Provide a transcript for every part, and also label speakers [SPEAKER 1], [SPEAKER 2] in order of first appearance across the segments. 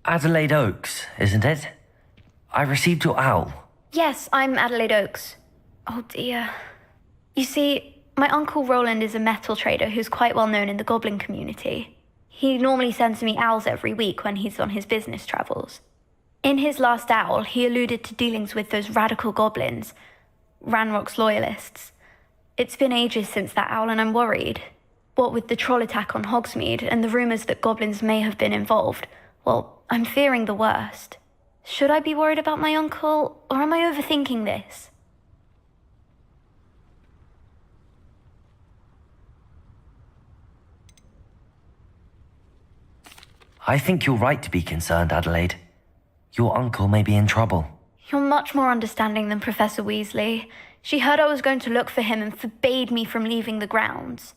[SPEAKER 1] Adelaide Oaks, isn't it? I received your owl.
[SPEAKER 2] Yes, I'm Adelaide Oaks. Oh dear. You see, my Uncle Roland is a metal trader who's quite well known in the goblin community. He normally sends me owls every week when he's on his business travels. In his last owl, he alluded to dealings with those radical goblins, Ranrock's loyalists. It's been ages since that owl and I'm worried. What with the troll attack on Hogsmeade and the rumours that goblins may have been involved, well, I'm fearing the worst. Should I be worried about my uncle, or am I overthinking this?
[SPEAKER 1] I think you're right to be concerned, Adelaide. Your uncle may be in trouble.
[SPEAKER 2] You're much more understanding than Professor Weasley. She heard I was going to look for him and forbade me from leaving the grounds.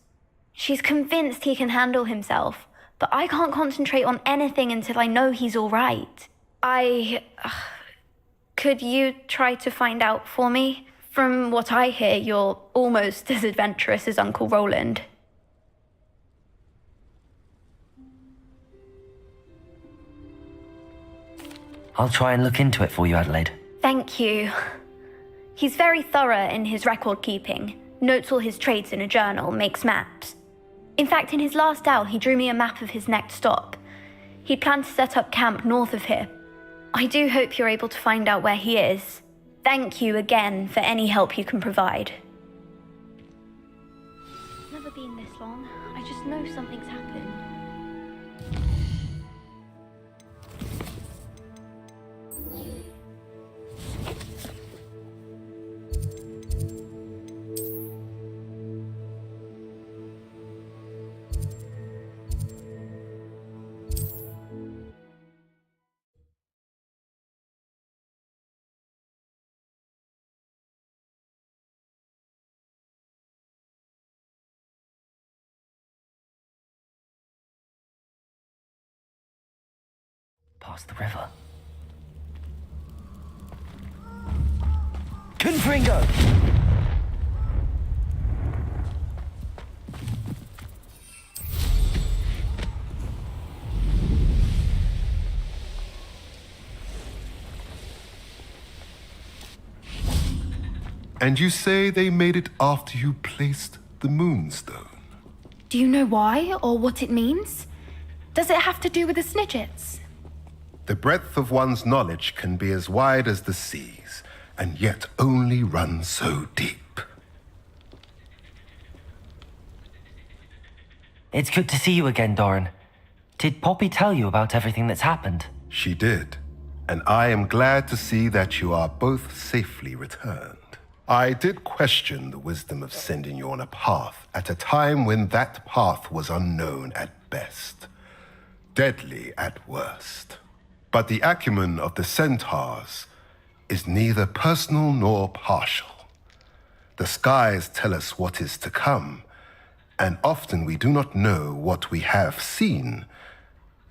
[SPEAKER 2] She's convinced he can handle himself, but I can't concentrate on anything until I know he's all right. Could you try to find out for me? From what I hear, you're almost as adventurous as Uncle Roland.
[SPEAKER 1] I'll try and look into it for you, Adelaide.
[SPEAKER 2] Thank you. He's very thorough in his record keeping, notes all his trades in a journal, makes maps. In fact, in his last owl, he drew me a map of his next stop. He planned to set up camp north of here. I do hope you're able to find out where he is. Thank you again for any help you can provide. It's never been this long. I just know something's happened.
[SPEAKER 1] Past the river. Confringo!
[SPEAKER 3] And you say they made it after you placed the moonstone?
[SPEAKER 4] Do you know why, or what it means? Does it have to do with the Snidgets?
[SPEAKER 3] The breadth of one's knowledge can be as wide as the seas, and yet only run so deep.
[SPEAKER 1] It's good to see you again, Doran. Did Poppy tell you about everything that's happened?
[SPEAKER 3] She did, and I am glad to see that you are both safely returned. I did question the wisdom of sending you on a path at a time when that path was unknown at best, deadly at worst. But the acumen of the centaurs is neither personal nor partial. The skies tell us what is to come, and often we do not know what we have seen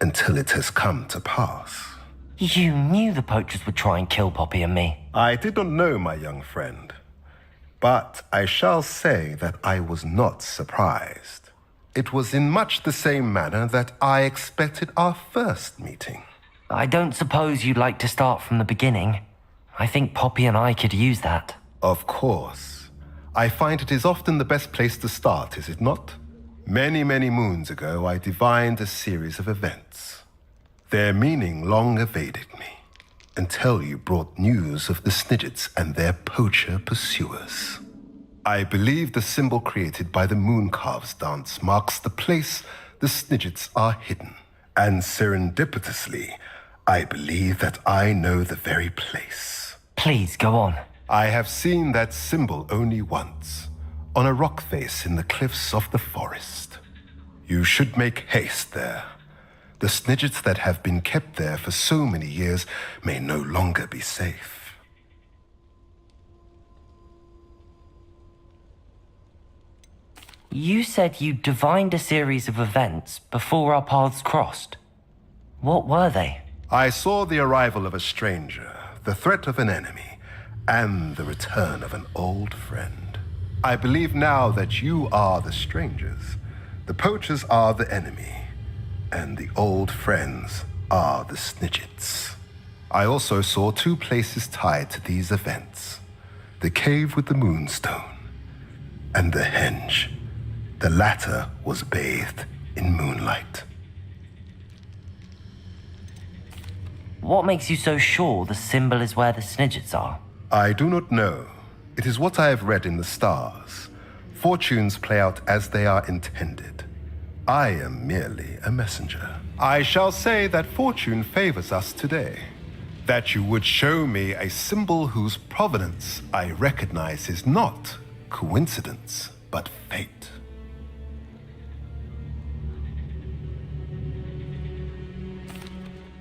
[SPEAKER 3] until it has come to pass.
[SPEAKER 1] You knew the poachers would try and kill Poppy and me.
[SPEAKER 3] I did not know, my young friend, but I shall say that I was not surprised. It was in much the same manner that I expected our first meeting.
[SPEAKER 1] I don't suppose you'd like to start from the beginning. I think Poppy and I could use that.
[SPEAKER 3] Of course. I find it is often the best place to start, is it not? Many, many moons ago, I divined a series of events. Their meaning long evaded me, until you brought news of the Snidgets and their poacher pursuers. I believe the symbol created by the Mooncarves dance marks the place the Snidgets are hidden, and serendipitously, I believe that I know the very place.
[SPEAKER 1] Please, go on.
[SPEAKER 3] I have seen that symbol only once, on a rock face in the cliffs of the forest. You should make haste there. The Snidgets that have been kept there for so many years may no longer be safe.
[SPEAKER 1] You said you divined a series of events before our paths crossed. What were they?
[SPEAKER 3] I saw the arrival of a stranger, the threat of an enemy, and the return of an old friend. I believe now that you are the strangers, the poachers are the enemy, and the old friends are the Snidgets. I also saw two places tied to these events: the cave with the moonstone and the henge. The latter was bathed in moonlight.
[SPEAKER 1] What makes you so sure the symbol is where the Snidgets are?
[SPEAKER 3] I do not know. It is what I have read in the stars. Fortunes play out as they are intended. I am merely a messenger. I shall say that fortune favors us today. That you would show me a symbol whose provenance I recognize is not coincidence, but fate.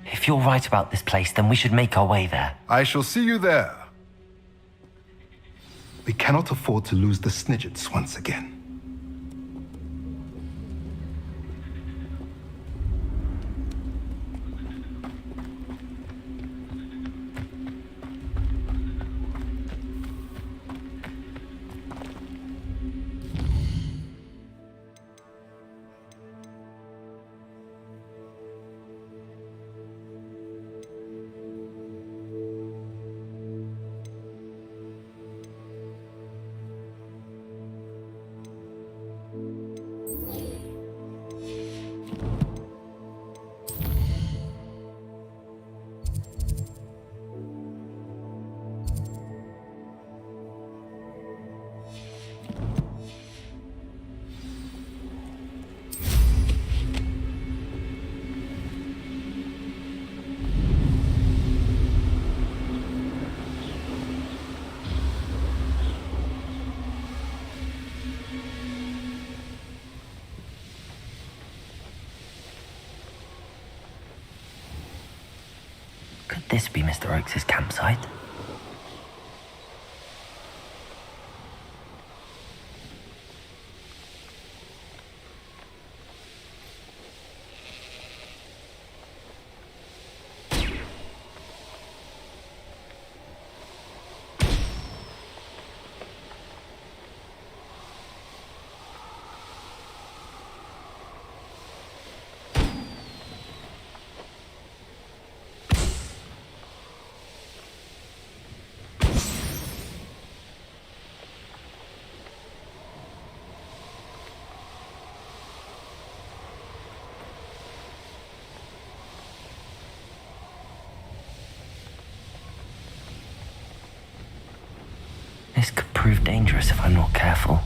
[SPEAKER 1] If you're right about this place, then we should make our way there.
[SPEAKER 3] I shall see you there. We cannot afford to lose the Snidgets once again.
[SPEAKER 1] Could this be Mr. Oakes' campsite? This could prove dangerous if I'm not careful.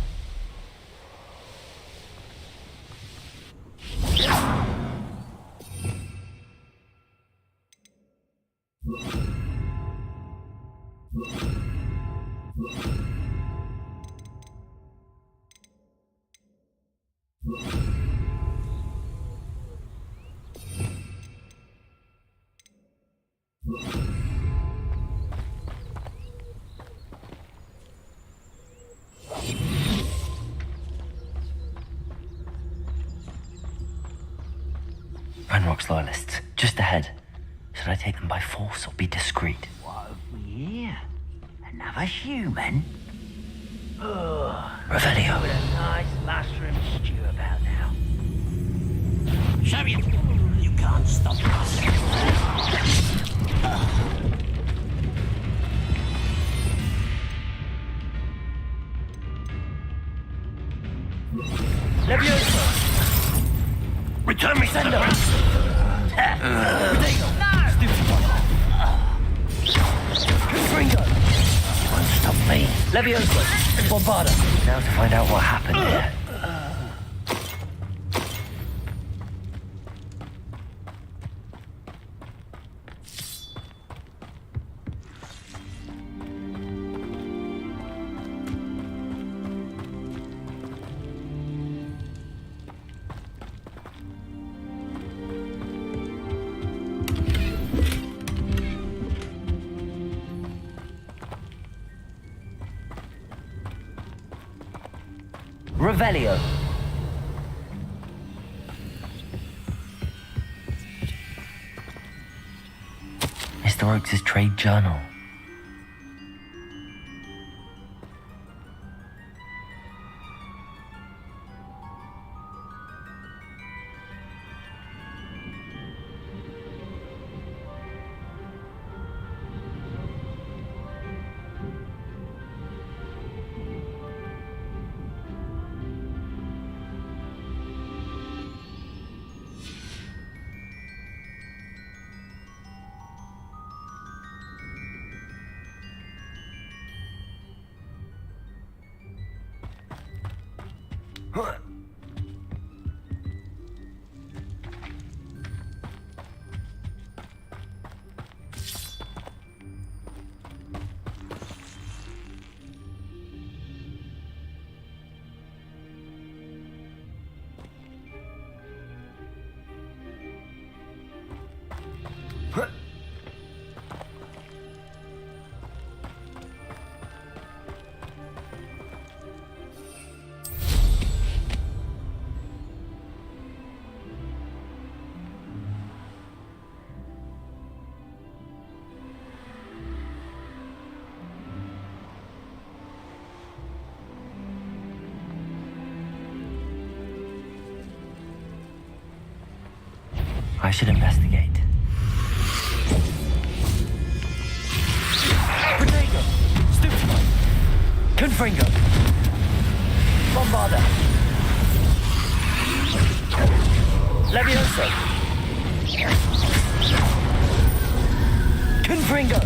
[SPEAKER 1] Ranrock's loyalists, just ahead. Should I take them by force or be discreet?
[SPEAKER 5] What have we here? Another human?
[SPEAKER 1] Revelio.
[SPEAKER 5] With a nice mushroom stew about now. Show you! You can't stop us.
[SPEAKER 1] Leviosa!
[SPEAKER 5] Return me sender!
[SPEAKER 1] No! Gringo! You won't stop me. Leviosa! Bombarda! Now to find out what happened here. Revelio. Mr. Oakes' trade journal. I should investigate. Protego! Stupefy! Confringo! Bombarda! Levioso! Confringo!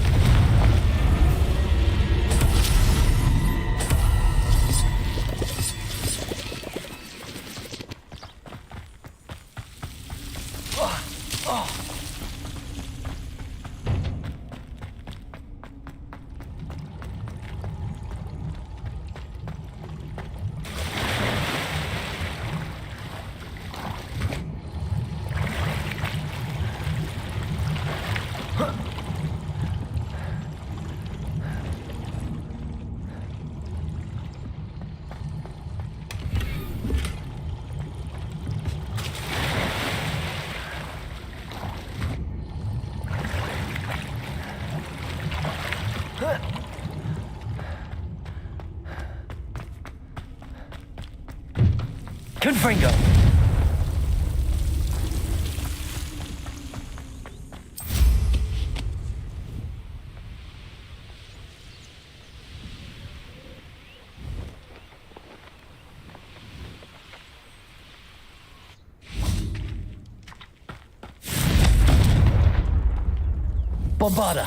[SPEAKER 1] Confringo! Bombarda!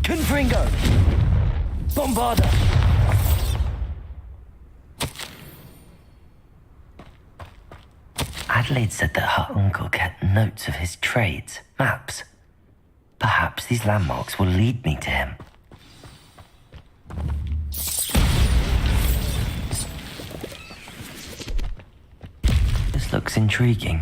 [SPEAKER 1] Confringo! Bombarda! Adelaide said that her uncle kept notes of his trades, maps. Perhaps these landmarks will lead me to him. This looks intriguing.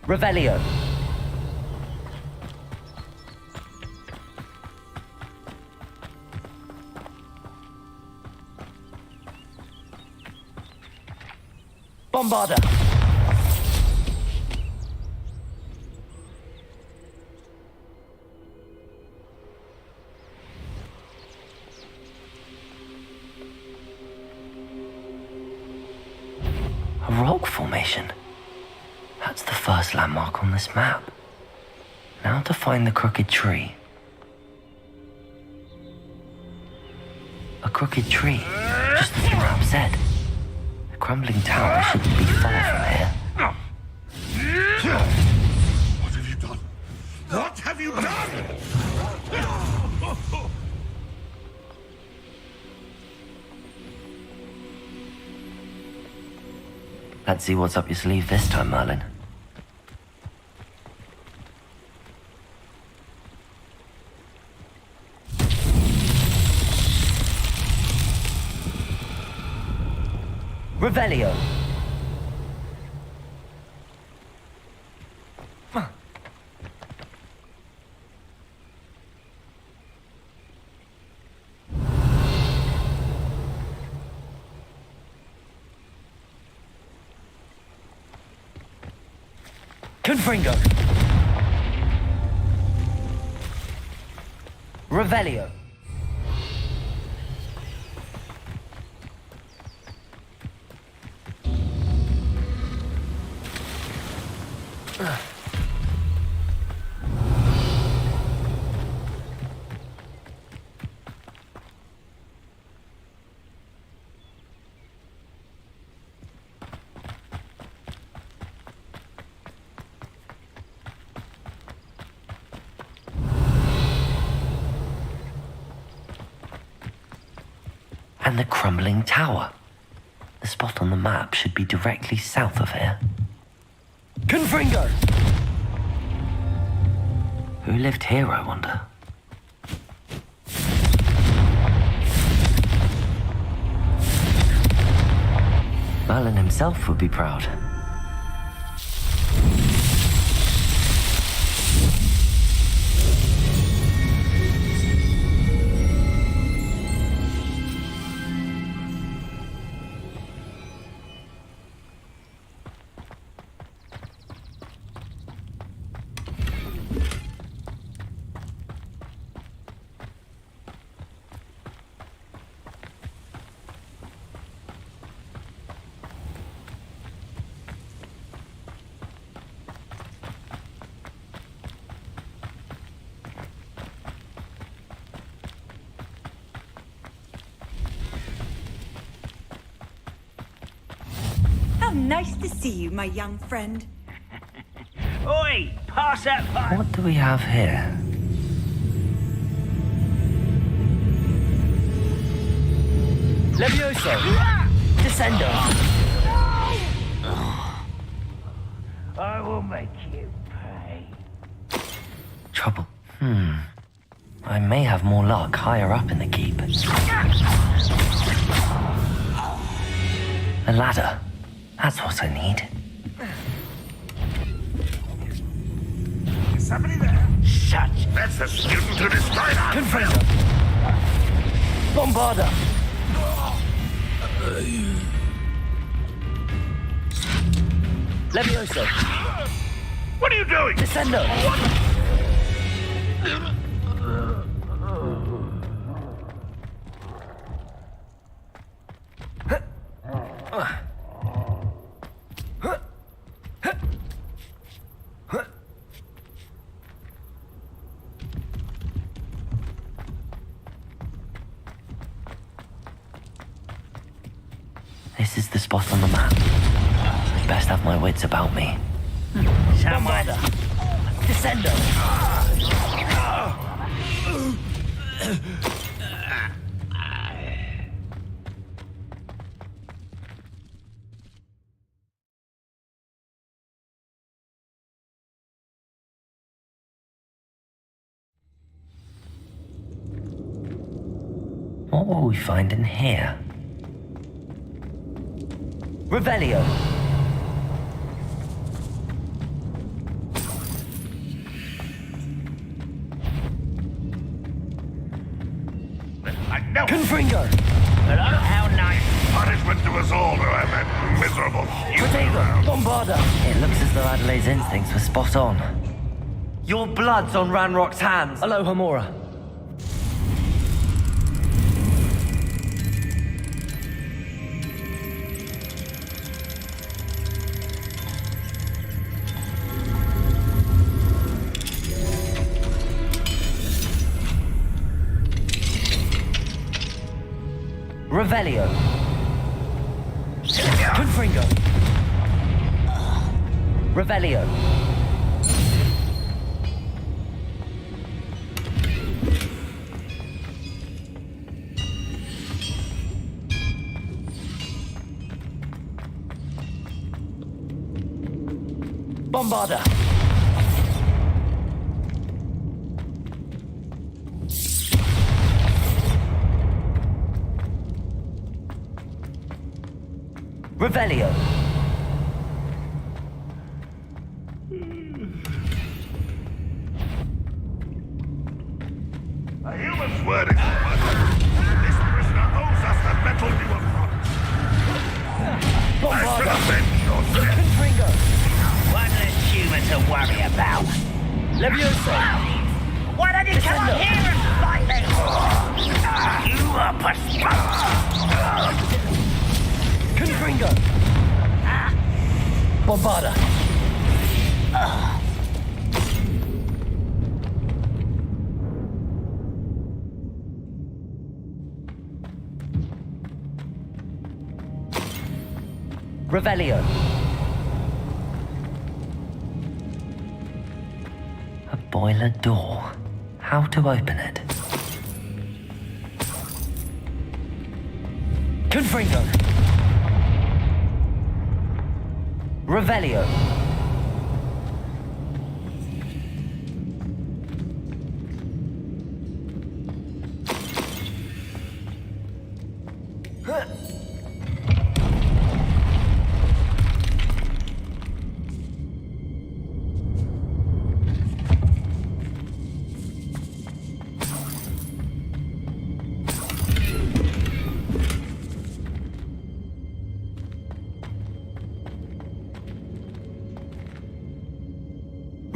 [SPEAKER 1] Revelio. Bombarda. A rock formation. That's the first landmark on this map. Now to find the crooked tree. A crooked tree, just as the map said. The crumbling tower shouldn't be far from here.
[SPEAKER 6] What have you done? What have you done?
[SPEAKER 1] Let's see what's up your sleeve this time, Merlin. Revelio. Confringo. Revelio. And the crumbling tower. The spot on the map should be directly south of here. Confringo! Who lived here, I wonder? Merlin himself would be proud.
[SPEAKER 7] Nice to see you, my young friend.
[SPEAKER 5] Oi! Pass that pipe!
[SPEAKER 1] What do we have here? Levioso! Descendo!
[SPEAKER 5] I will make you pay.
[SPEAKER 1] Trouble. I may have more luck higher up in the keep. A ladder. That's what I need.
[SPEAKER 6] Is somebody there?
[SPEAKER 5] Shut!
[SPEAKER 6] That's the student who destroyed our
[SPEAKER 1] Confringo! Bombarda! Levioso!
[SPEAKER 6] What are you doing?
[SPEAKER 1] Descendo! This is the spot on the map. I'd best have my wits about me.
[SPEAKER 5] Someone!
[SPEAKER 1] Descendo! What will we find in here? Revelio!
[SPEAKER 6] No.
[SPEAKER 1] Confringo!
[SPEAKER 5] Hello, how nice!
[SPEAKER 6] Punishment to us all who have that miserable youth
[SPEAKER 1] Protego!
[SPEAKER 6] around.
[SPEAKER 1] Bombarda! It looks as though Adelaide's instincts were spot on. Your blood's on Ranrock's hands. Hello, Hamora. Revelio. Confringo. Revelio. Bombarder! Revelio!
[SPEAKER 6] A human's word is a word. This prisoner owes us the metal you have promised. I shall avenge your death.
[SPEAKER 1] Confringo!
[SPEAKER 5] One less human to worry about.
[SPEAKER 1] Levioso!
[SPEAKER 5] Why don't you come up here and fight me? You are postponed.
[SPEAKER 1] Confringo! Bombarder! Revelio! A boiler door. How to open it? Confringo! Revelio!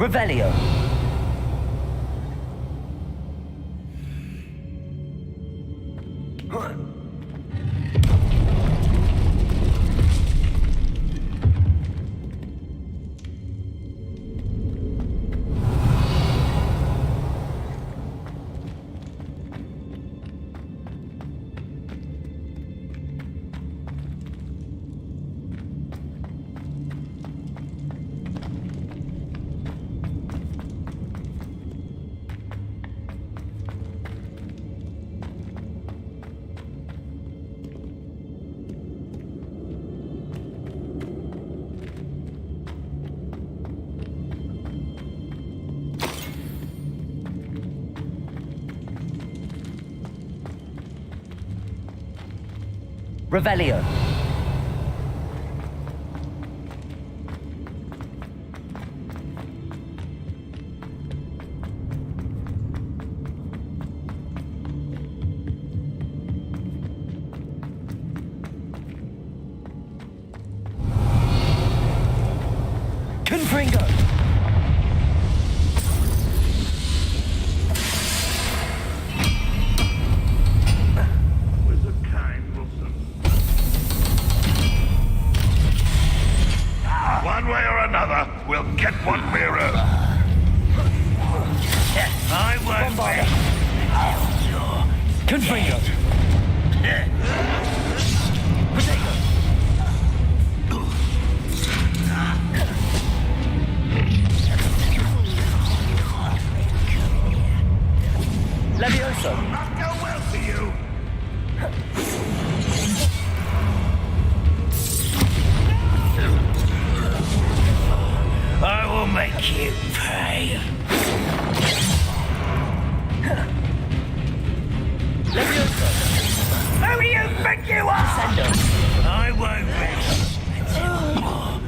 [SPEAKER 1] Revelio! Revelio! Confringo!
[SPEAKER 6] Wizard kind, Wilson. One way or another, we'll get what we're owed.
[SPEAKER 5] I won't
[SPEAKER 1] Bombarder! Confringo! Potato! Levioso!
[SPEAKER 6] Not go well for you.
[SPEAKER 5] I will make you pay.
[SPEAKER 1] Levioso!
[SPEAKER 5] Who do you think you are?
[SPEAKER 1] Sendo!
[SPEAKER 5] I won't rest until you're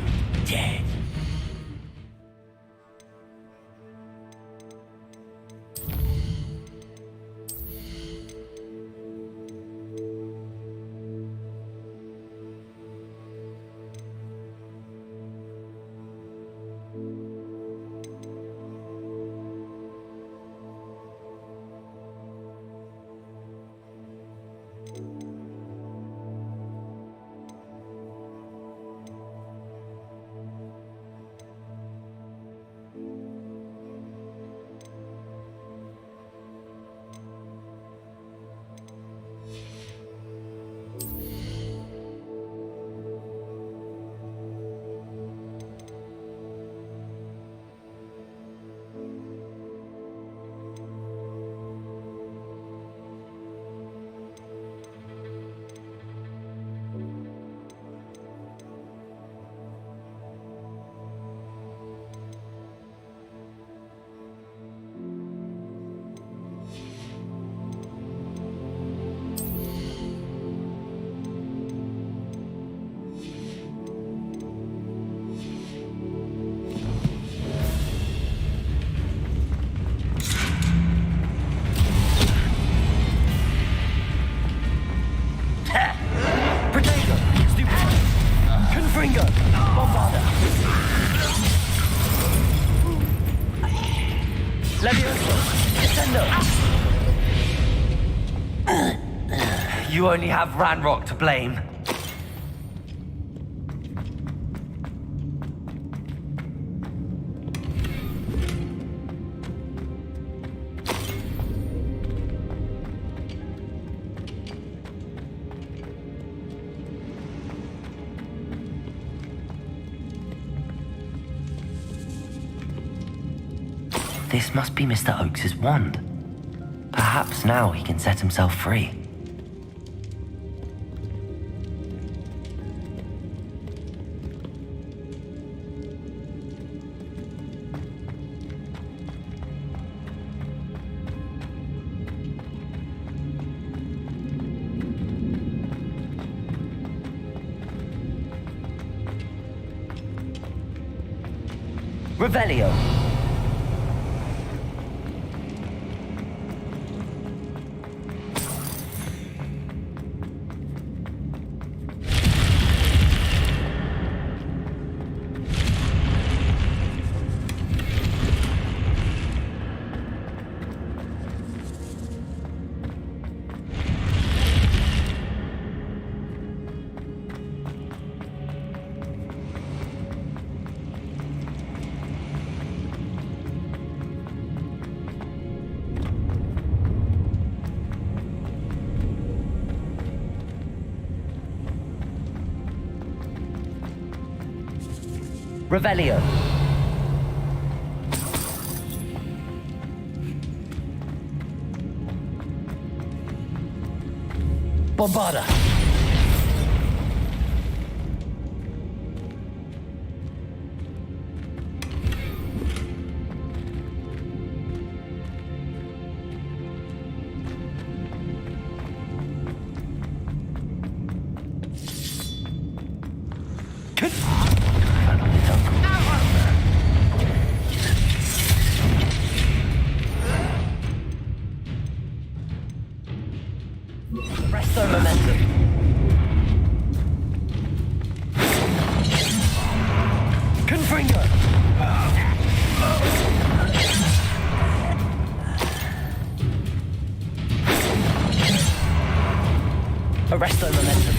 [SPEAKER 5] dead.
[SPEAKER 1] You only have Ranrock to blame. This must be Mr. Oakes's wand. Perhaps now he can set himself free. Revelio. Revelio. Bombarda. Presto momentum. Confringo. Arresto momentum.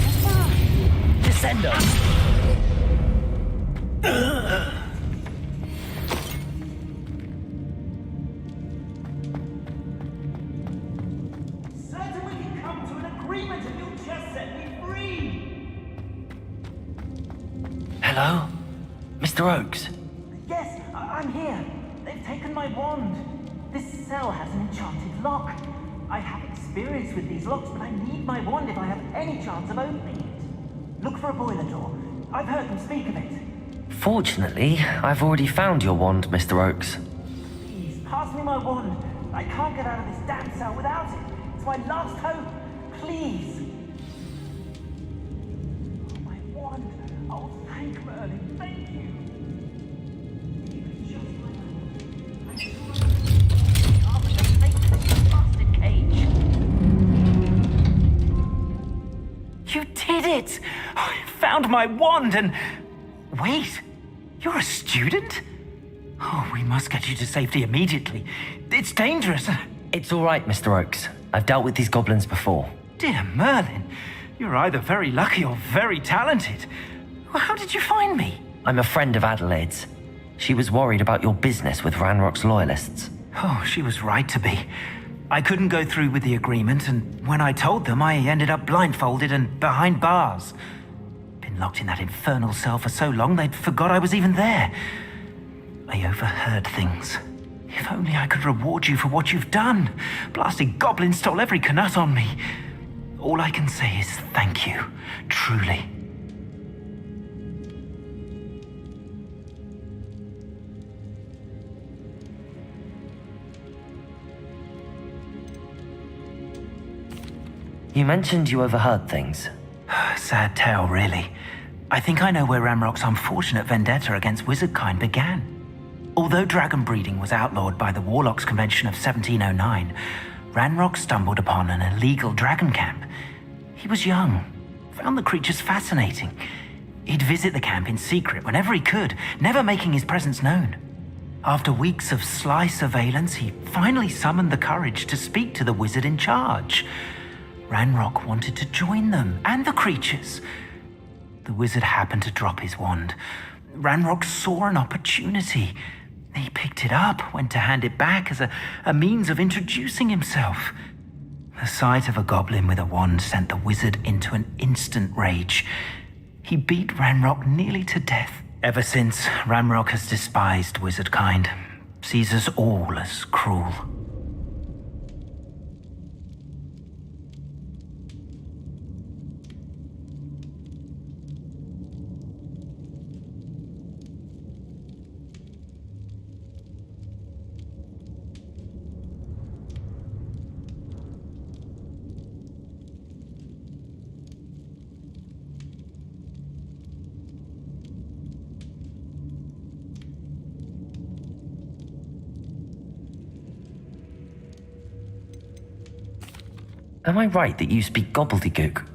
[SPEAKER 1] Descendo. Hello? Mr. Oakes?
[SPEAKER 5] Yes, I'm here. They've taken my wand. This cell has an enchanted lock. I have experience with these locks, but I need my wand if I have any chance of opening it. Look for a boiler door. I've heard them speak of it.
[SPEAKER 1] Fortunately, I've already found your wand, Mr. Oakes.
[SPEAKER 5] Please, pass me my wand. I can't get out of this damn cell without it. It's my last hope. Please. Oh, my wand. Oh, thank Merlin. Thank you. It was just my own. I can't just take this bastard cage. You did it! I found my wand and... Wait, you're a student? Oh, we must get you to safety immediately. It's dangerous.
[SPEAKER 1] It's all right, Mr. Oakes. I've dealt with these goblins before.
[SPEAKER 5] Dear Merlin, you're either very lucky or very talented. How did you find me?
[SPEAKER 1] I'm a friend of Adelaide's. She was worried about your business with Ranrock's loyalists.
[SPEAKER 5] Oh, she was right to be. I couldn't go through with the agreement, and when I told them, I ended up blindfolded and behind bars. Been locked in that infernal cell for so long, they'd forgot I was even there. I overheard things. If only I could reward you for what you've done. Blasted goblins stole every canut on me. All I can say is thank you, truly.
[SPEAKER 1] You mentioned you overheard things.
[SPEAKER 5] Sad tale, really. I think I know where Ranrock's unfortunate vendetta against wizardkind began. Although dragon breeding was outlawed by the Warlocks Convention of 1709, Ranrock stumbled upon an illegal dragon camp. He was young, found the creatures fascinating. He'd visit the camp in secret whenever he could, never making his presence known. After weeks of sly surveillance, he finally summoned the courage to speak to the wizard in charge. Ranrock wanted to join them, and the creatures. The wizard happened to drop his wand. Ranrock saw an opportunity. He picked it up, went to hand it back as a means of introducing himself. The sight of a goblin with a wand sent the wizard into an instant rage. He beat Ranrock nearly to death. Ever since, Ranrock has despised wizard kind, sees us all as cruel.
[SPEAKER 1] Am I right that you speak gobbledygook?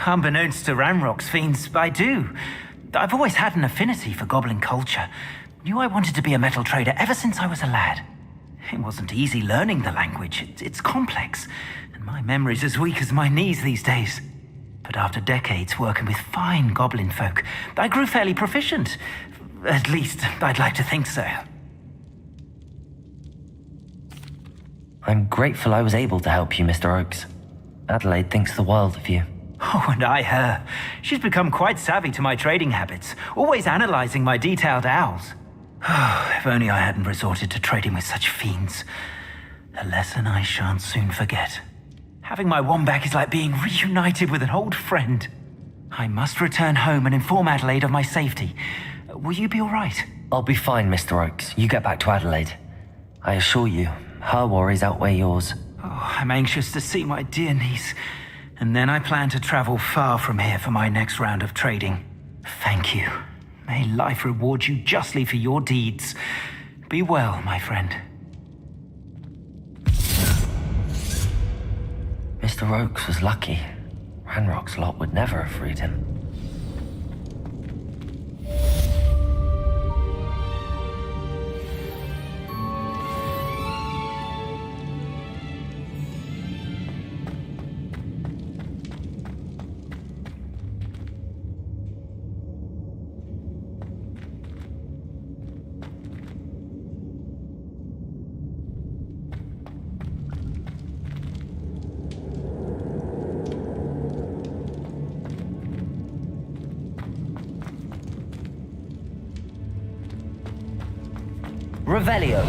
[SPEAKER 5] Unbeknownst to Ranrock's fiends, I do. I've always had an affinity for goblin culture. Knew I wanted to be a metal trader ever since I was a lad. It wasn't easy learning the language. It's complex, and my memory's as weak as my knees these days. But after decades working with fine goblin folk, I grew fairly proficient. At least, I'd like to think so.
[SPEAKER 1] I'm grateful I was able to help you, Mr. Oakes. Adelaide thinks the world of you.
[SPEAKER 5] Oh, and I her. She's become quite savvy to my trading habits, always analyzing my detailed owls. If only I hadn't resorted to trading with such fiends. A lesson I shan't soon forget. Having my wand back is like being reunited with an old friend. I must return home and inform Adelaide of my safety. Will you be all right?
[SPEAKER 1] I'll be fine, Mr. Oakes. You get back to Adelaide. I assure you, her worries outweigh yours.
[SPEAKER 5] Oh, I'm anxious to see my dear niece. And then I plan to travel far from here for my next round of trading. Thank you. May life reward you justly for your deeds. Be well, my friend.
[SPEAKER 1] Mr. Oakes was lucky. Ranrock's lot would never have freed him. Revelio.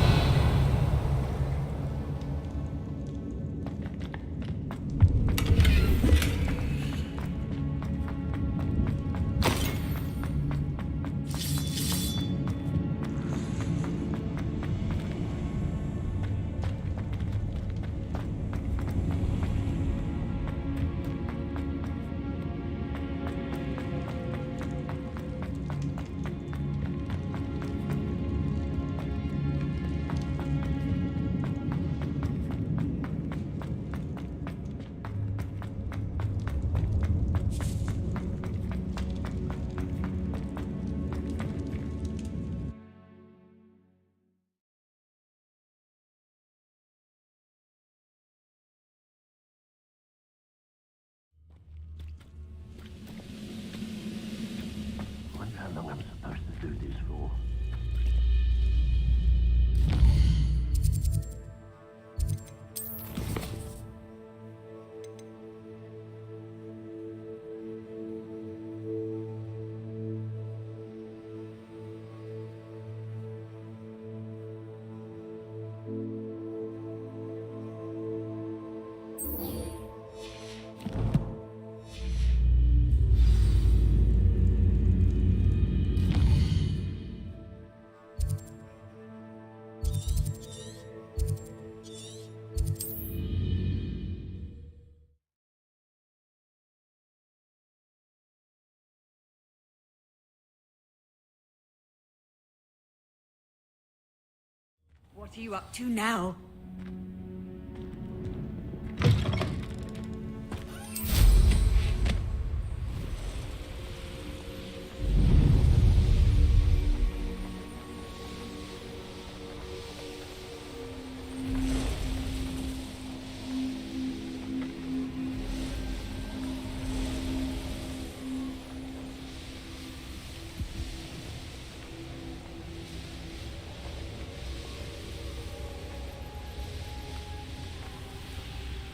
[SPEAKER 7] What are you up to now?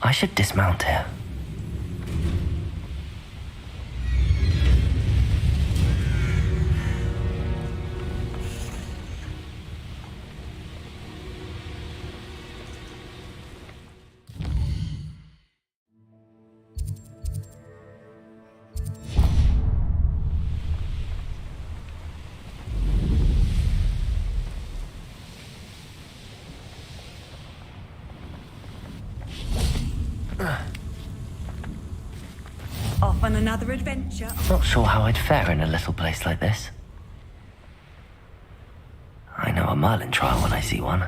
[SPEAKER 1] I should dismount here.
[SPEAKER 7] Off on another adventure.
[SPEAKER 1] Not sure how I'd fare in a little place like this. I know a Merlin trial when I see one.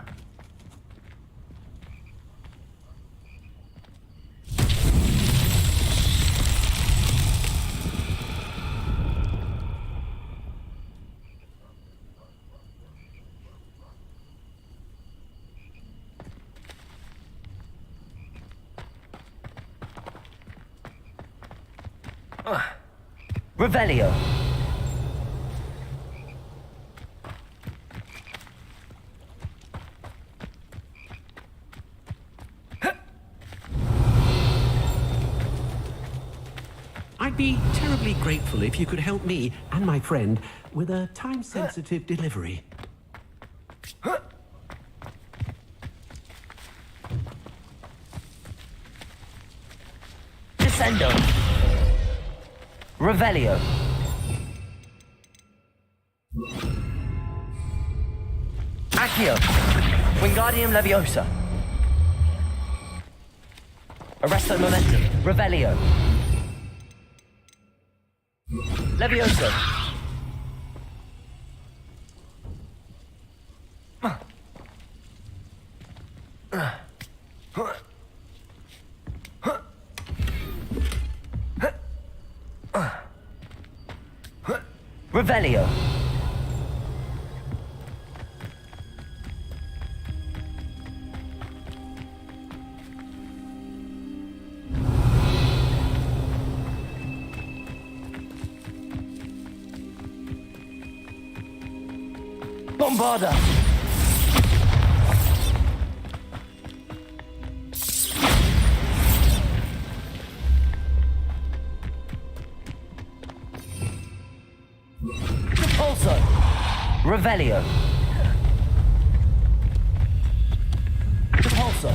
[SPEAKER 1] Revelio.
[SPEAKER 8] I'd be terribly grateful if you could help me and my friend with a time-sensitive delivery.
[SPEAKER 1] Descendo. Revelio. Accio. Wingardium Leviosa. Arresto Momentum. Revelio. Leviosa. Revelio. Bombarda. Repulso. Revelio. Repulso.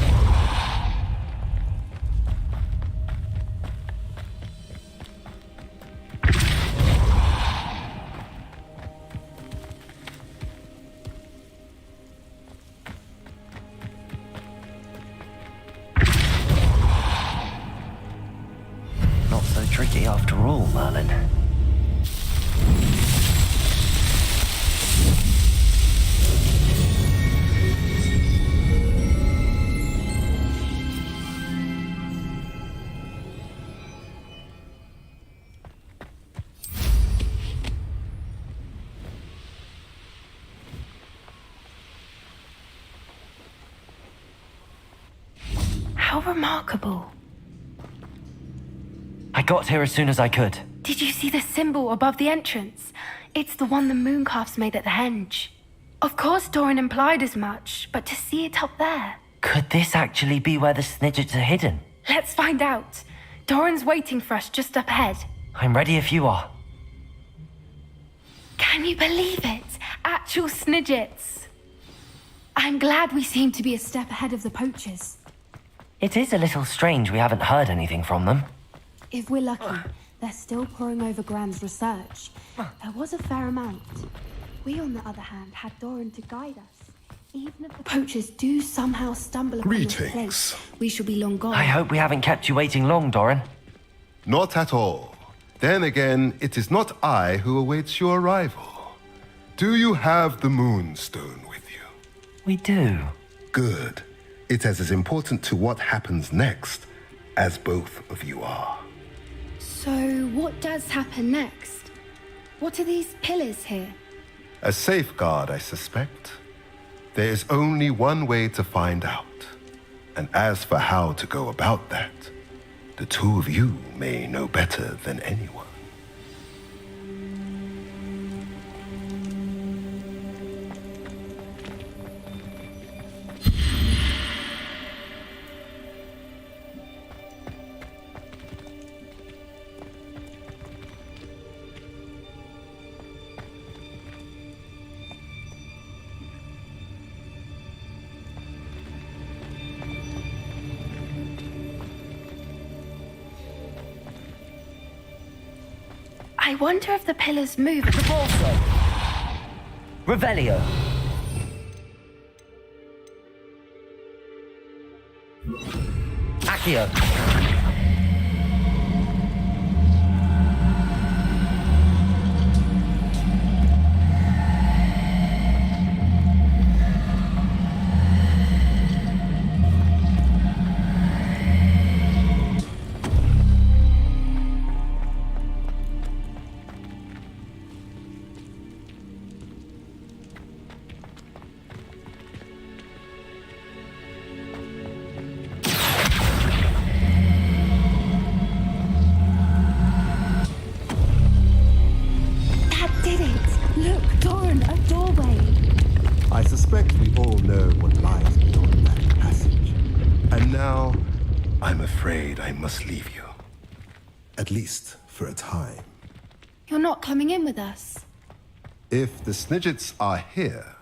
[SPEAKER 1] Not so tricky after all, Merlin.
[SPEAKER 4] How remarkable.
[SPEAKER 1] I got here as soon as I could.
[SPEAKER 4] Did you see the symbol above the entrance? It's the one the mooncalves made at the henge. Of course Doran implied as much, but to see it up there...
[SPEAKER 1] Could this actually be where the snidgets are hidden?
[SPEAKER 4] Let's find out. Doran's waiting for us just up ahead.
[SPEAKER 1] I'm ready if you are.
[SPEAKER 4] Can you believe it? Actual snidgets. I'm glad we seem to be a step ahead of the poachers.
[SPEAKER 1] It is a little strange we haven't heard anything from them.
[SPEAKER 9] If we're lucky, they're still poring over Gran's research. There was a fair amount. We, on the other hand, had Doran to guide us. Even if the poachers do somehow stumble upon this
[SPEAKER 3] Greetings.
[SPEAKER 9] place, we shall be long gone.
[SPEAKER 1] I hope we haven't kept you waiting long, Doran.
[SPEAKER 3] Not at all. Then again, it is not I who awaits your arrival. Do you have the Moonstone with you?
[SPEAKER 1] We do.
[SPEAKER 3] Good. It is as important to what happens next as both of you are.
[SPEAKER 4] So, what does happen next? What are these pillars here?
[SPEAKER 3] A safeguard, I suspect. There is only one way to find out. And as for how to go about that, the two of you may know better than anyone.
[SPEAKER 4] I wonder if the pillars move.
[SPEAKER 1] Divorso. Revelio. Accio.
[SPEAKER 3] I suspect we all know what lies beyond that passage. And now, I'm afraid I must leave you. At least for a time.
[SPEAKER 9] You're not coming in with us.
[SPEAKER 3] If the Snidgets are here,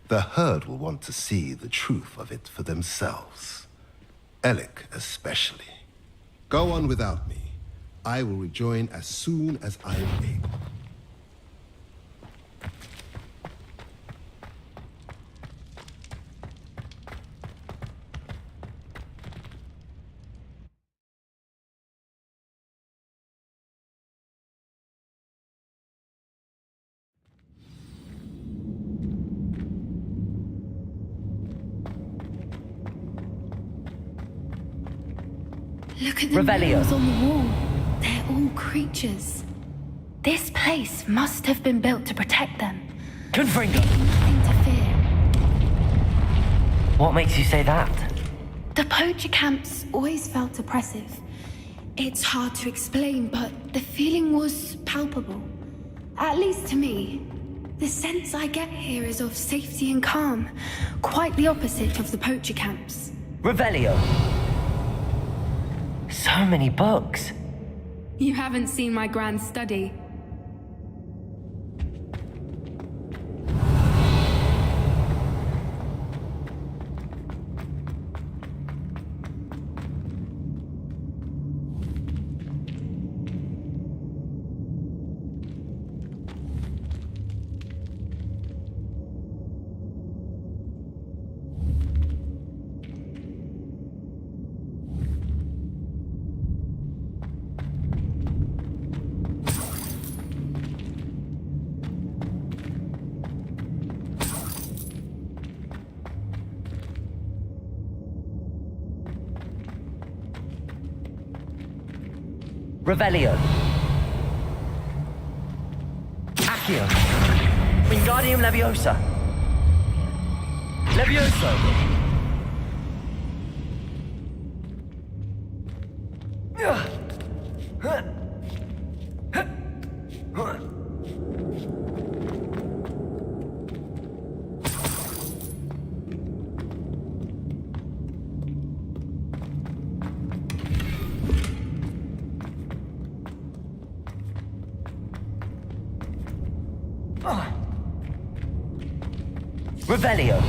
[SPEAKER 3] the herd will want to see the truth of it for themselves. Alec especially. Go on without me. I will rejoin as soon as I am able.
[SPEAKER 9] Look at the
[SPEAKER 1] Revelio.
[SPEAKER 9] names on the wall. They're all creatures.
[SPEAKER 4] This place must have been built to protect them.
[SPEAKER 1] Confringo.
[SPEAKER 9] Nothing to fear.
[SPEAKER 1] What makes you say that?
[SPEAKER 4] The poacher camps.
[SPEAKER 9] Always felt oppressive. It's hard to explain, but the feeling was palpable. At least to me. The sense I get here is of safety and calm. Quite the opposite of the poacher camps.
[SPEAKER 1] Revelio. So many books.
[SPEAKER 9] You haven't seen my grand study.
[SPEAKER 1] Revelio. Accio. Wingardium Leviosa. Levioso. Revelio.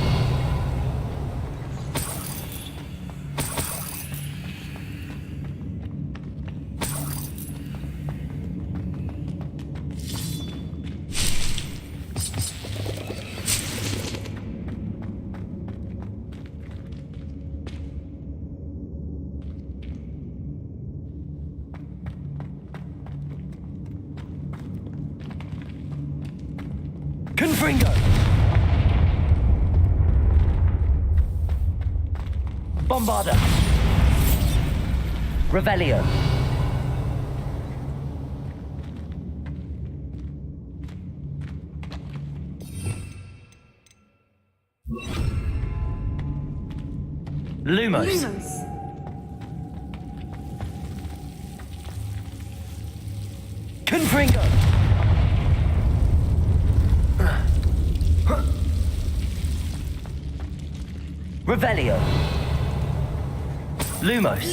[SPEAKER 1] Confringo. Bombarda. Revelio. Lumos. Confringo. Revelio. Lumos.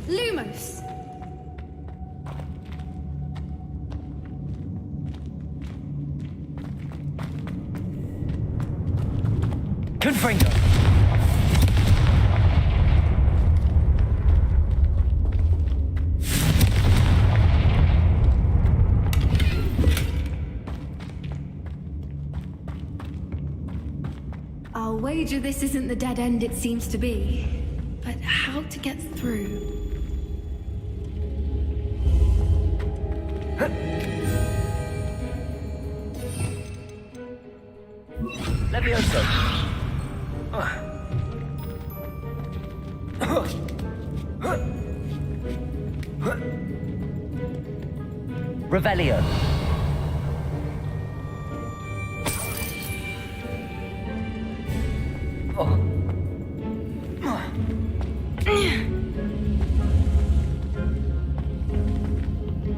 [SPEAKER 9] Lumos!
[SPEAKER 1] Confringo.
[SPEAKER 9] I'll wager this isn't the dead end it seems to be. But how to get through?
[SPEAKER 1] Levioso. Revelio.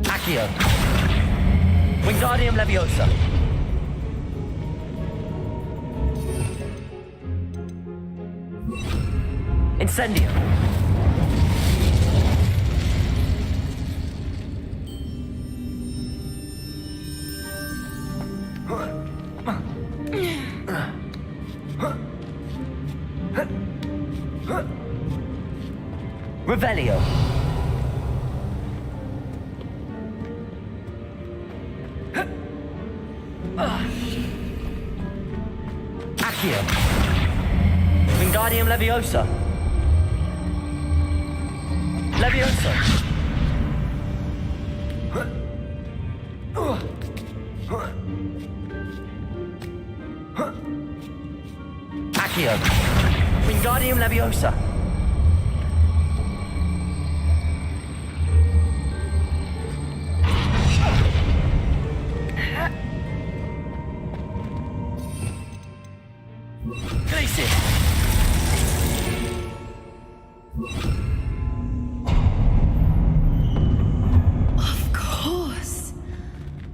[SPEAKER 1] Accio. Wingardium Leviosa. Incendio. Revelio. Accio. Wingardium Leviosa. Leviosa. Accio. Wingardium Leviosa. Glacius.
[SPEAKER 9] Of course.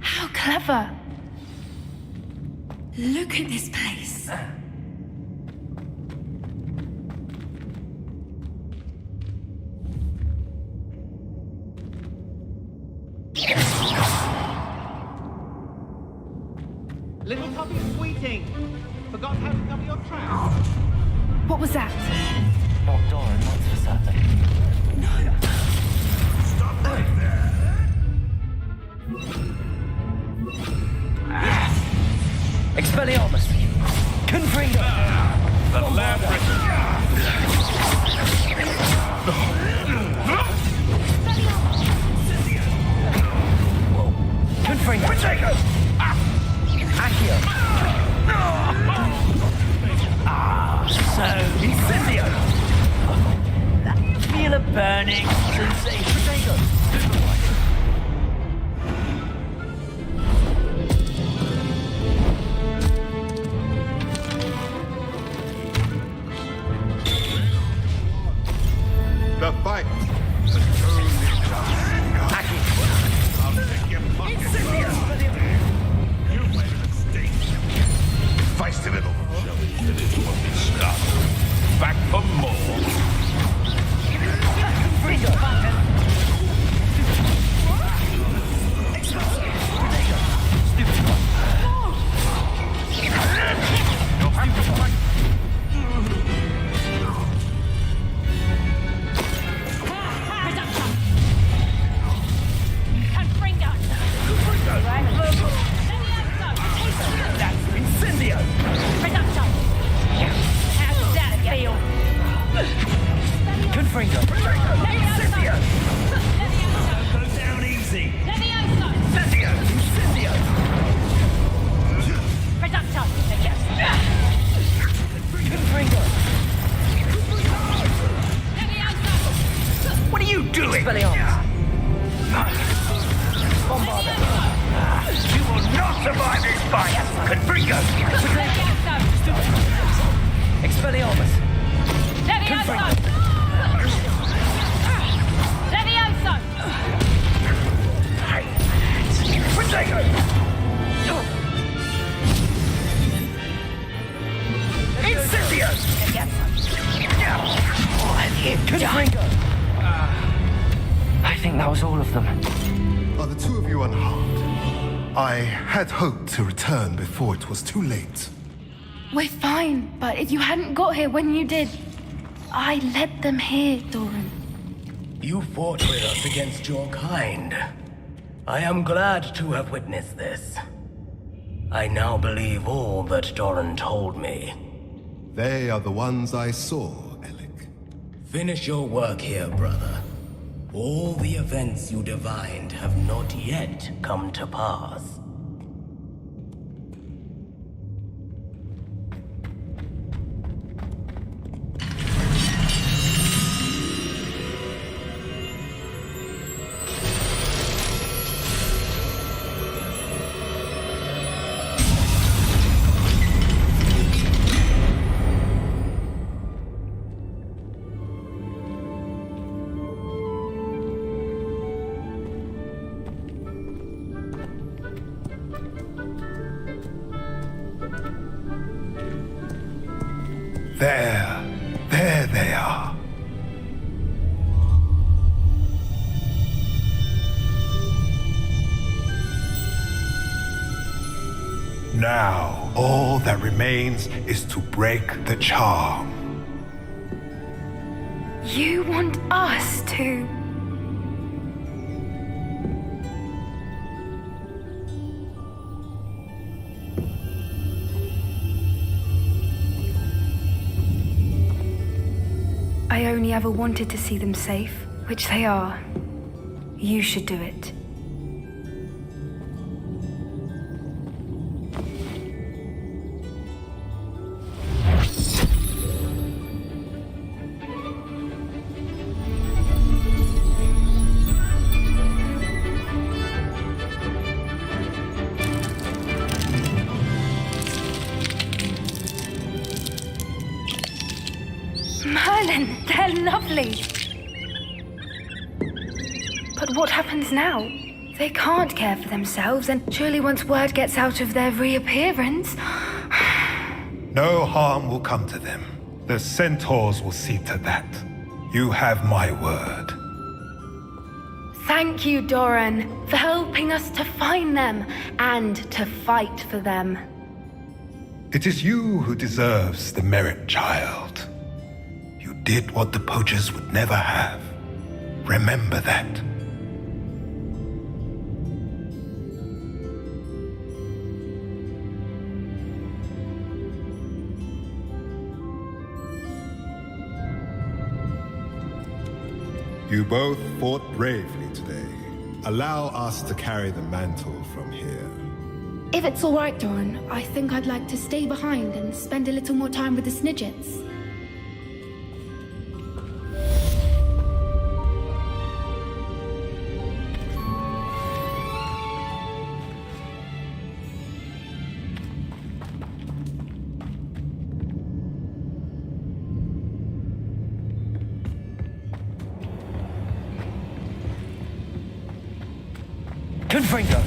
[SPEAKER 9] How clever. Look at this place.
[SPEAKER 8] Little puppy sweeting. Forgot how to cover your tracks.
[SPEAKER 4] What was that?
[SPEAKER 1] Not Doran, that's for certain.
[SPEAKER 6] Stop right there.
[SPEAKER 1] Expelliarmus. Confringo.
[SPEAKER 6] The labyrinth.
[SPEAKER 1] Confringo. Accio. So, Incendio. Feel a burning sensation.
[SPEAKER 3] The fight.
[SPEAKER 1] Accio.
[SPEAKER 6] I'll take your pocket. You made a mistake. Feisty little jelly. It is what we stop. Back for more.
[SPEAKER 1] Incendio. Confringo. Incendio. Go down easy. Incendio. Incendio. Confringo. What are you doing? Expelliarmus. Bombarda. You will not survive this fight. Confringo. Expelliarmus. Confringo. Protego. Incendio. What have you done? I think that was all of them.
[SPEAKER 3] Are the two of you unharmed? I had hoped to return before it was too late.
[SPEAKER 4] We're fine, but if you hadn't got here when you did, I led them here, Doran.
[SPEAKER 10] You fought with us against your kind. I am glad to have witnessed this. I now believe all that Doran told me.
[SPEAKER 3] They are the ones I saw, Alec.
[SPEAKER 10] Finish your work here, brother. All the events you divined have not yet come to pass.
[SPEAKER 3] There they are. Now, all that remains is to break the charm.
[SPEAKER 4] You want us to... I only ever wanted to see them safe, which they are. You should do it. Merlin, they're lovely. But what happens now? They can't care for themselves, and surely once word gets out of their reappearance...
[SPEAKER 3] No harm will come to them. The centaurs will see to that. You have my word.
[SPEAKER 4] Thank you, Doran, for helping us to find them and to fight for them.
[SPEAKER 3] It is you who deserves the merit, child. You did what the poachers would never have. Remember that. You both fought bravely today. Allow us to carry the mantle from here.
[SPEAKER 9] If it's all right, Doran, I think I'd like to stay behind and spend a little more time with the Snidgets.
[SPEAKER 1] Confringo!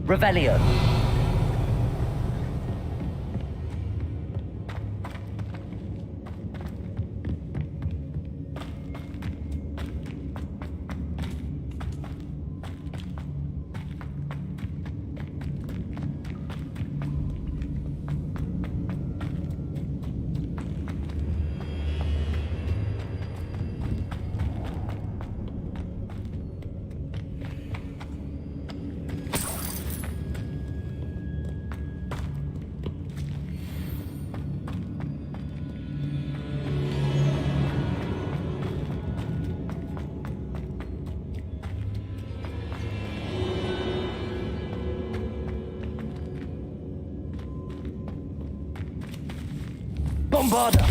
[SPEAKER 1] Revelio. Bombarda!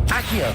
[SPEAKER 1] Accio!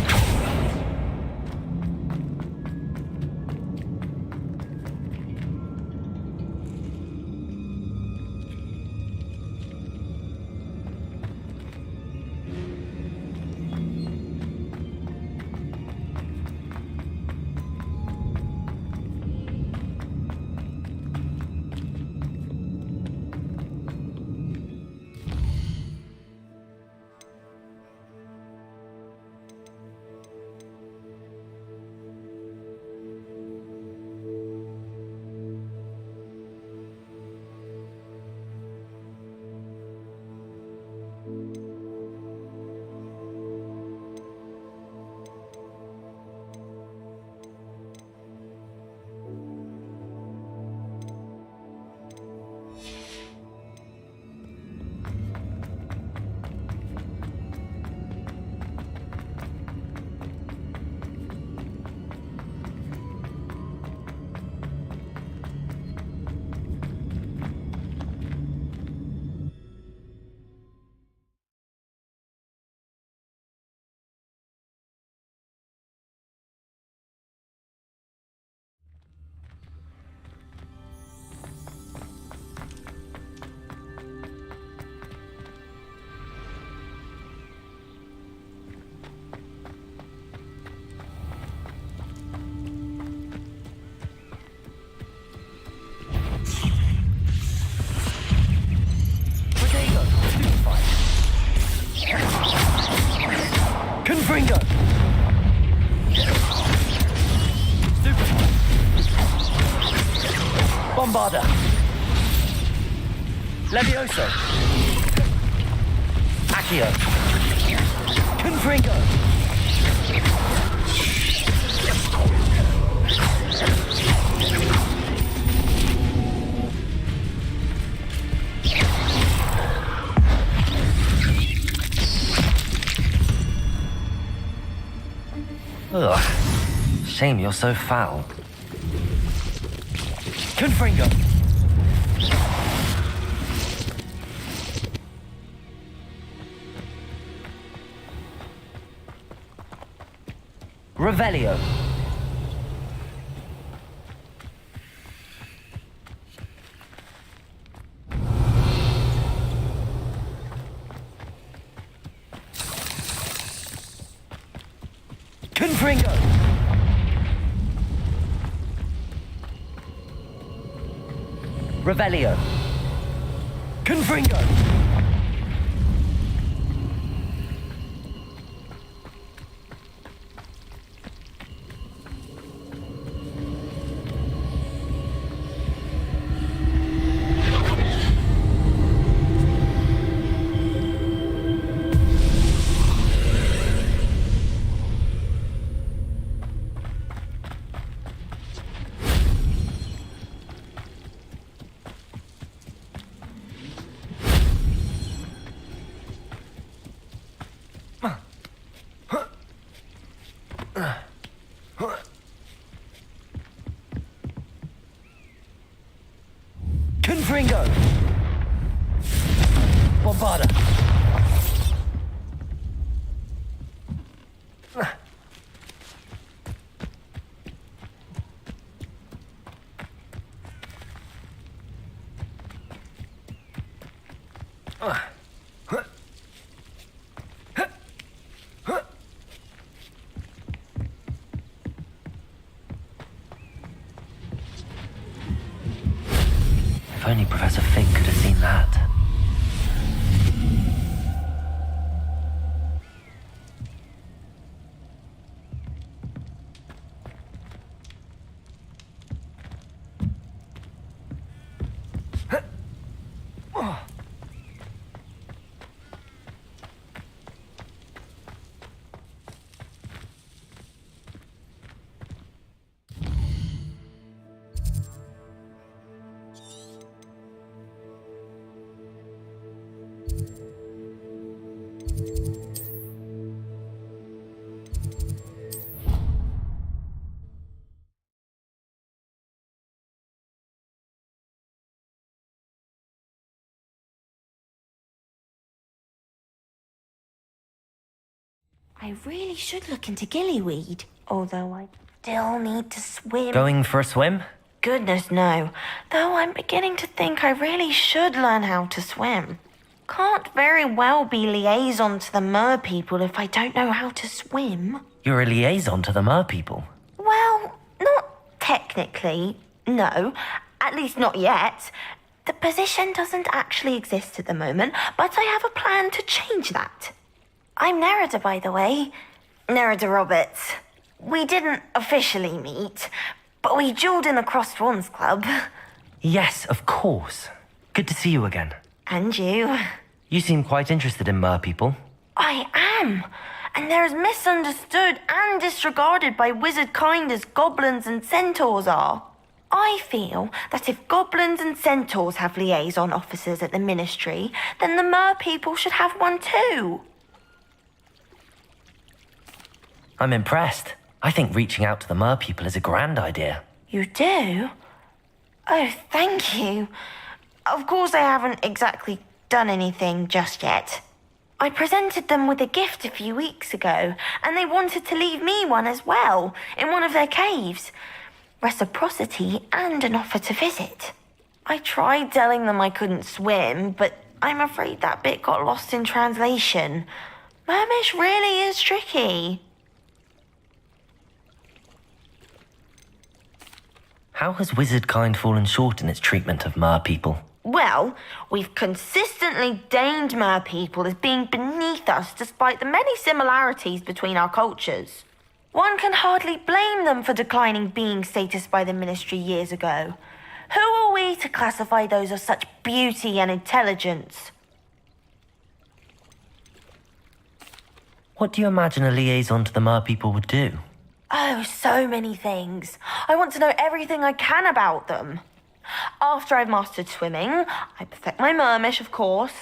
[SPEAKER 1] Bombarda! Levioso! Accio! Confringo! Ugh. Shame you're so foul. Confringo! Revelio. Confringo. Revelio. Confringo. Confringo! Bombarda! If only Professor Fig could have seen that.
[SPEAKER 11] I really should look into gillyweed, although I still need to swim.
[SPEAKER 1] Going for a swim?
[SPEAKER 11] Goodness, no. Though I'm beginning to think I really should learn how to swim. Can't very well be liaison to the mer people if I don't know how to swim.
[SPEAKER 1] You're a liaison to the mer people.
[SPEAKER 11] Well, not technically, no. At least not yet. The position doesn't actually exist at the moment, but I have a plan to change that. I'm Nerida, by the way. Nerida Roberts. We didn't officially meet, but we dueled in the Crossed Swans Club.
[SPEAKER 1] Yes, of course. Good to see you again.
[SPEAKER 11] And you.
[SPEAKER 1] You seem quite interested in mer people.
[SPEAKER 11] I am. And they're as misunderstood and disregarded by wizard kind as goblins and centaurs are. I feel that if goblins and centaurs have liaison officers at the ministry, then the mer people should have one too.
[SPEAKER 1] I'm impressed. I think reaching out to the mer people is a grand idea.
[SPEAKER 11] You do? Oh, thank you. Of course I haven't exactly done anything just yet. I presented them with a gift a few weeks ago, and they wanted to leave me one as well, in one of their caves. Reciprocity and an offer to visit. I tried telling them I couldn't swim, but I'm afraid that bit got lost in translation. Mermish really is tricky.
[SPEAKER 1] How has wizard kind fallen short in its treatment of mer people?
[SPEAKER 11] Well, we've consistently deemed mer people as being beneath us despite the many similarities between our cultures. One can hardly blame them for declining being status by the ministry years ago. Who are we to classify those of such beauty and intelligence?
[SPEAKER 1] What do you imagine a liaison to the Mer people would do?
[SPEAKER 11] Oh, so many things. I want to know everything I can about them. After I've mastered swimming, I perfect my mermish, of course,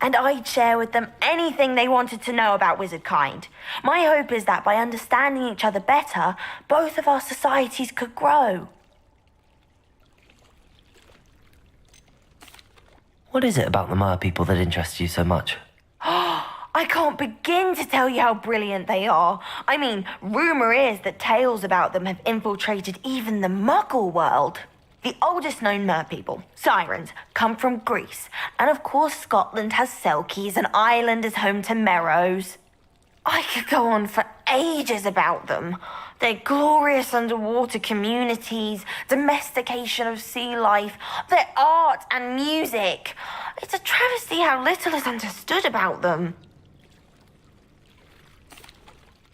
[SPEAKER 11] and I'd share with them anything they wanted to know about wizard kind. My hope is that by understanding each other better, both of our societies could grow.
[SPEAKER 1] What is it about the Mer people that interests you so much?
[SPEAKER 11] I can't begin to tell you how brilliant they are. I mean, rumour is that tales about them have infiltrated even the Muggle world. The oldest known Mer people, Sirens, come from Greece. And of course Scotland has Selkies and Ireland is home to Merrows. I could go on for ages about them. Their glorious underwater communities, domestication of sea life, their art and music. It's a travesty how little is understood about them.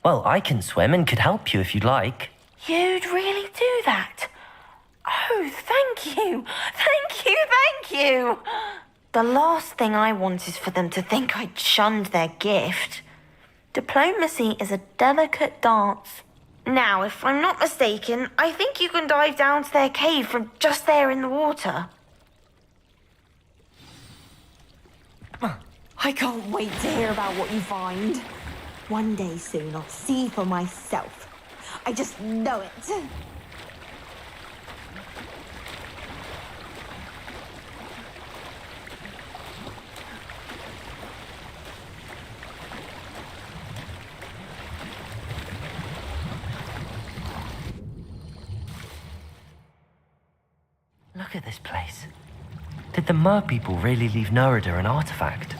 [SPEAKER 1] Well, I can swim and could help you if you'd like.
[SPEAKER 11] You'd really do that? Oh, thank you. Thank you, thank you. The last thing I want is for them to think I'd shunned their gift. Diplomacy is a delicate dance. Now, if I'm not mistaken, I think you can dive down to their cave from just there in the water.
[SPEAKER 7] I can't wait to hear about what you find. One day soon, I'll see for myself. I just know it.
[SPEAKER 1] Look at this place. Did the Mer people really leave Nerida an artifact?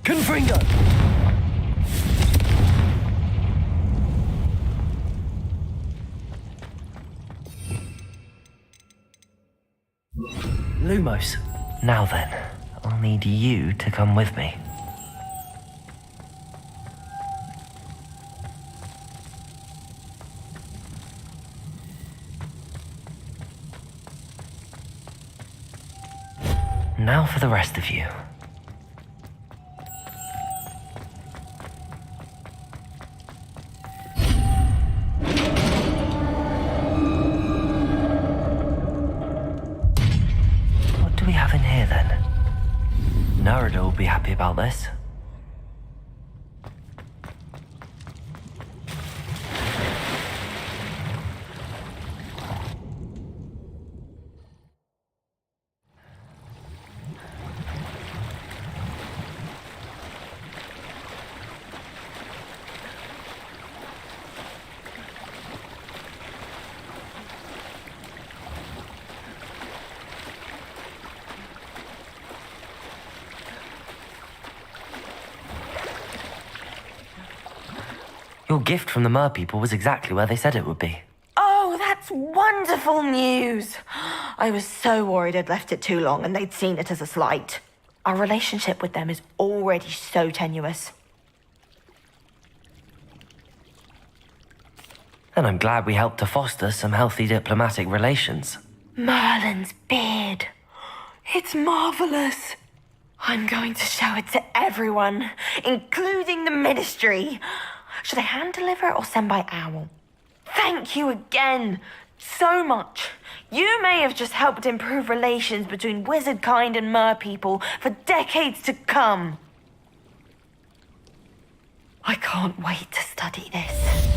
[SPEAKER 1] Confringo! Lumos. Now then, I'll need you to come with me. Now for the rest of you. What do we have in here then? Nerida will be happy about this. Your gift from the Mer people was exactly where they said it would be.
[SPEAKER 11] Oh, that's wonderful news. I was so worried I'd left it too long and they'd seen it as a slight. Our relationship with them is already so tenuous.
[SPEAKER 1] And I'm glad we helped to foster some healthy diplomatic relations.
[SPEAKER 11] Merlin's beard. It's marvelous. I'm going to show it to everyone, including the Ministry. Should I hand deliver it or send by owl? Thank you again so much. You may have just helped improve relations between wizard kind and Mer people for decades to come. I can't wait to study this.